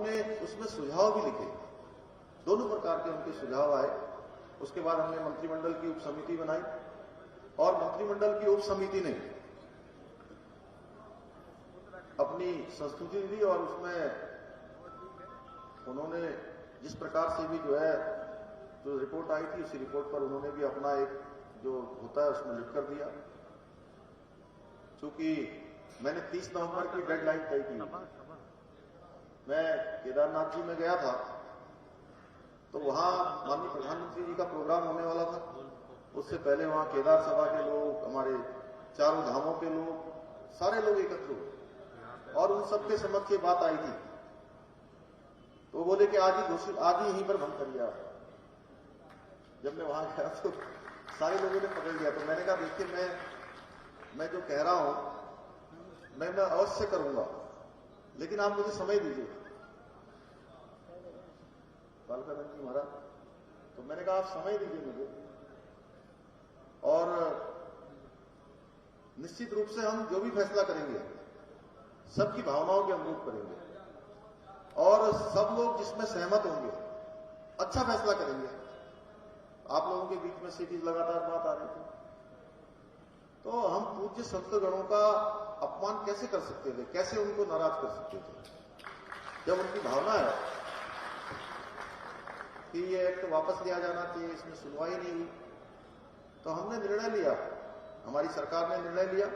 अपने उसमें सुझाव भी लिखे, दोनों प्रकार के उनके सुझाव आए। उसके बाद हमने मंत्रिमंडल की उप समिति बनाई और मंत्रिमंडल की उप समिति ने अपनी संस्तुति दी और उसमें उन्होंने जिस प्रकार से भी जो रिपोर्ट आई थी उसी रिपोर्ट पर उन्होंने भी अपना एक जो होता है उसमें लिख कर दिया। चूंकि मैंने 30 नवंबर की डेडलाइन तय की, मैं केदारनाथ जी में गया था तो वहां माननीय प्रधानमंत्री जी का प्रोग्राम होने वाला था। उससे पहले वहां केदार सभा के लोग, हमारे चारों धामों के लोग, सारे लोग एकत्र हुए और उन सबके समक्ष ये बात आई थी। तो बोले कि आज ही यहीं पर भंग करिए आप। जब मैं वहां गया तो सारे लोगों ने पकड़ लिया। तो मैंने कहा देखिए मैं जो कह रहा हूं मैं अवश्य करूंगा, लेकिन आप मुझे समय दीजिए। बालकानंद जी महाराज, तो मैंने कहा आप समय दीजिए मुझे और निश्चित रूप से हम जो भी फैसला करेंगे सबकी भावनाओं के अनुरूप करेंगे और सब लोग जिसमें सहमत होंगे अच्छा फैसला करेंगे। आप लोगों के बीच में से भी लगातार बात आ रही थी, तो हम पूज्य संतगणों का अपमान कैसे कर सकते थे, कैसे उनको नाराज कर सकते थे जब उनकी भावना है कि ये एक्ट वापस लिया जाना चाहिए, इसमें सुनवाई नहीं हुई। तो हमने निर्णय लिया, हमारी सरकार ने निर्णय लिया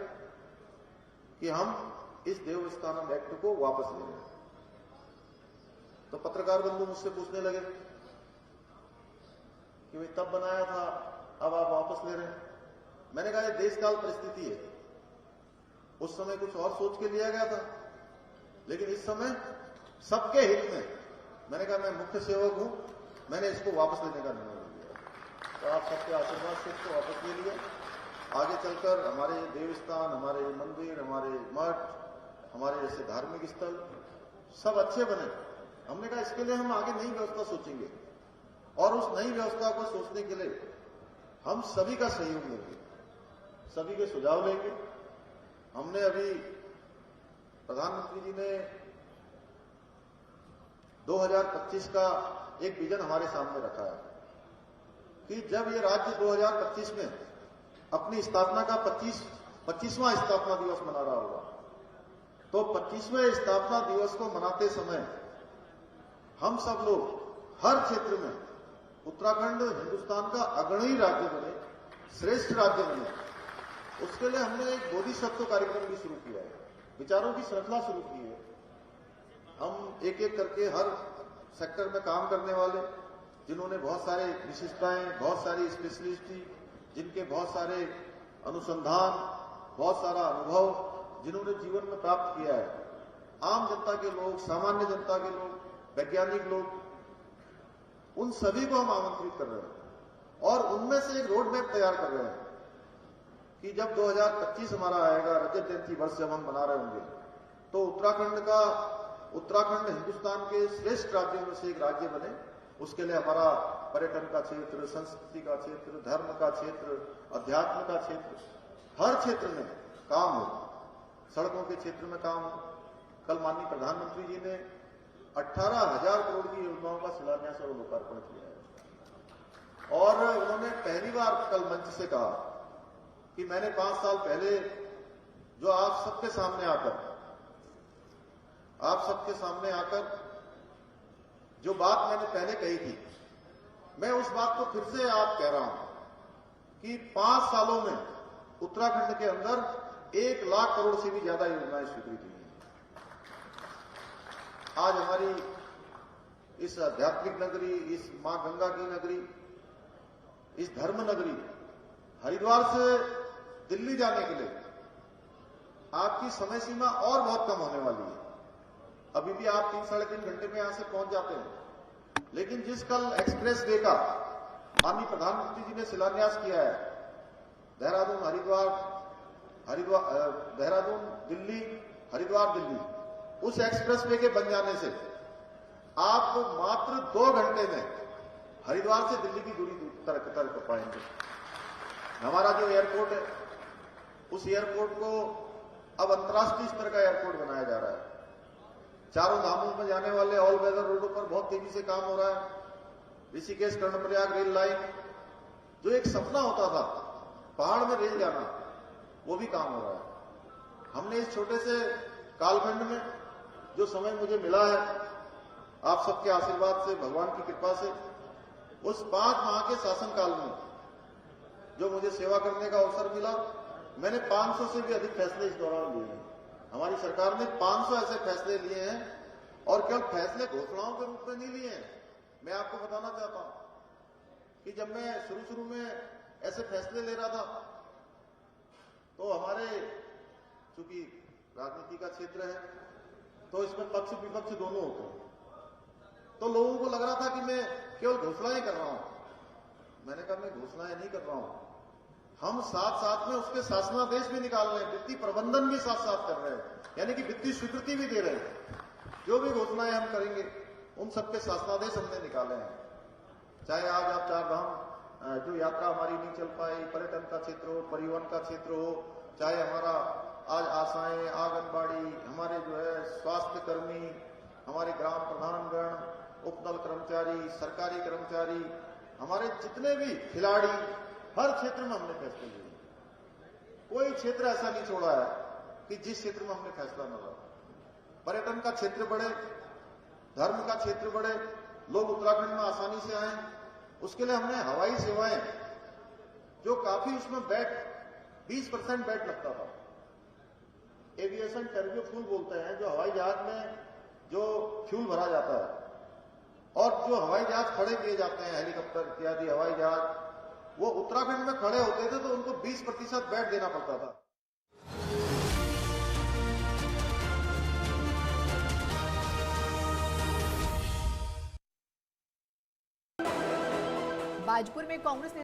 कि हम इस देवस्थानम एक्ट को वापस ले लें। तो पत्रकार बंधु मुझसे पूछने लगे कि भाई तब बनाया था, अब आप वापस ले रहे हैं। मैंने कहा ये देशकाल परिस्थिति है, उस समय कुछ और सोच के लिया गया था, लेकिन इस समय सबके हित में मैंने कहा मैं मुख्य सेवक हूं, मैंने इसको वापस लेने का निर्णय लिया। तो आप सबके आशीर्वाद से इसको वापस ले लिया। आगे चलकर हमारे देवस्थान, हमारे मंदिर, हमारे मठ, हमारे जैसे धार्मिक स्थल सब अच्छे बने। हमने कहा इसके लिए हम आगे नई व्यवस्था सोचेंगे और उस नई व्यवस्था को सोचने के लिए हम सभी का सहयोग लेंगे, सभी के सुझाव लेंगे। हमने अभी प्रधानमंत्री जी ने 2025 का एक विजन हमारे सामने रखा है कि जब ये राज्य 2025 में अपनी स्थापना का 25वां स्थापना दिवस मना रहा होगा, तो 25वें स्थापना दिवस को मनाते समय हम सब लोग हर क्षेत्र में उत्तराखंड हिंदुस्तान का अग्रणी राज्य बने, श्रेष्ठ राज्य बने, उसके लिए हमने एक बोधिसत्व कार्यक्रम भी शुरू किया है, विचारों की श्रृंखला शुरू की है। हम एक एक करके हर सेक्टर में काम करने वाले, जिन्होंने बहुत सारे विशिष्टताएं, बहुत सारी स्पेशलिस्टी, जिनके बहुत सारे अनुसंधान, बहुत सारा अनुभव जिन्होंने जीवन में प्राप्त किया है, आम जनता के लोग, सामान्य जनता के लोग, वैज्ञानिक लोग, उन सभी को हम आमंत्रित कर रहे हैं और उनमें से एक रोड मैप तैयार कर रहे हैं कि जब 2025 हमारा आएगा, रजत जयंती वर्ष जब हम मना रहे होंगे, तो उत्तराखंड हिंदुस्तान के श्रेष्ठ राज्यों में से एक राज्य बने। उसके लिए हमारा पर्यटन का क्षेत्र, संस्कृति का क्षेत्र, धर्म का क्षेत्र, अध्यात्म का क्षेत्र, हर क्षेत्र में काम हो, सड़कों के क्षेत्र में काम हो। कल माननीय प्रधानमंत्री जी ने 18,000 करोड़ की योजनाओं का शिलान्यास और लोकार्पण किया है और उन्होंने पहली बार कल मंच से कहा कि मैंने 5 साल पहले जो आप सबके सामने आकर जो बात मैंने पहले कही थी, मैं उस बात को फिर से आप कह रहा हूं कि 5 सालों में उत्तराखंड के अंदर 1 लाख करोड़ से भी ज्यादा योजनाएं स्वीकृत हुई हैं। आज हमारी इस आध्यात्मिक नगरी, इस मां गंगा की नगरी, इस धर्म नगरी, हरिद्वार से दिल्ली जाने के लिए आपकी समय सीमा और बहुत कम होने वाली है। अभी भी आप 3-3.5 घंटे में यहां से पहुंच जाते हैं, लेकिन जिस कल एक्सप्रेस वे का माननीय प्रधानमंत्री जी ने शिलान्यास किया है, देहरादून दिल्ली, हरिद्वार दिल्ली, उस एक्सप्रेस वे के बन जाने से आप मात्र 2 घंटे में हरिद्वार से दिल्ली की दूरी तय कर पाएंगे। हमारा जो एयरपोर्ट है, उस एयरपोर्ट को अब अंतर्राष्ट्रीय स्तर का एयरपोर्ट बनाया जा रहा है चारों धामों में जाने वाले ऑल वेदर रोडों पर बहुत तेजी से काम हो रहा है। ऋषिकेश कर्णप्रयाग रेल लाइन, जो एक सपना होता था पहाड़ में रेल जाना, वो भी काम हो रहा है। हमने इस छोटे से कालखंड में जो समय मुझे मिला है, आप सबके आशीर्वाद से, भगवान की कृपा से, उस 5 माह के शासनकाल में जो मुझे सेवा करने का अवसर मिला, मैंने 500 से भी अधिक फैसले इस दौरान लिए हैं। हमारी सरकार ने 500 ऐसे फैसले लिए हैं, और केवल फैसले घोषणाओं के रूप में नहीं लिए हैं। मैं आपको बताना चाहता हूं कि जब मैं शुरू में ऐसे फैसले ले रहा था, तो हमारे चूंकि राजनीति का क्षेत्र है, तो इसमें पक्ष विपक्ष दोनों होते हैं, तो लोगों को लग रहा था कि मैं केवल घोषणाएं कर रहा हूं। मैंने कहा मैं घोषणाएं नहीं कर रहा हूं, हम साथ साथ में उसके शासनादेश भी निकाल रहे हैं, वित्तीय प्रबंधन भी साथ साथ कर रहे हैं, यानी कि वित्तीय स्वीकृति भी दे रहे हैं। जो भी घोषणाएं हम करेंगे उन सबके शासनादेश हमने निकाले हैं। चाहे आज आप 4 धाम जो यात्रा हमारी नहीं चल पाई, पर्यटन का क्षेत्र हो, परिवहन का क्षेत्र हो, चाहे हमारा आज आशाएं, आंगनबाड़ी, हमारे जो है स्वास्थ्य कर्मी, हमारे ग्राम प्रधानगण, उपनल कर्मचारी, सरकारी कर्मचारी, हमारे जितने भी खिलाड़ी, हर क्षेत्र में हमने फैसले लिए। कोई क्षेत्र ऐसा नहीं छोड़ा है कि जिस क्षेत्र में हमने फैसला न लिया। पर्यटन का क्षेत्र बढ़े, धर्म का क्षेत्र बढ़े, लोग उत्तराखंड में आसानी से आए, उसके लिए हमने हवाई सेवाएं, जो काफी उसमें 20% बैट लगता था, एविएशन टर्बो फ्यूल बोलते हैं, जो हवाई जहाज में जो फ्यूल भरा जाता है, और जो हवाई जहाज खड़े किए जाते हैं, हेलीकॉप्टर इत्यादि हवाई जहाज, वो उत्तराखंड में खड़े होते थे तो उनको 20% बैट देना पड़ता था। बाजपुर में कांग्रेस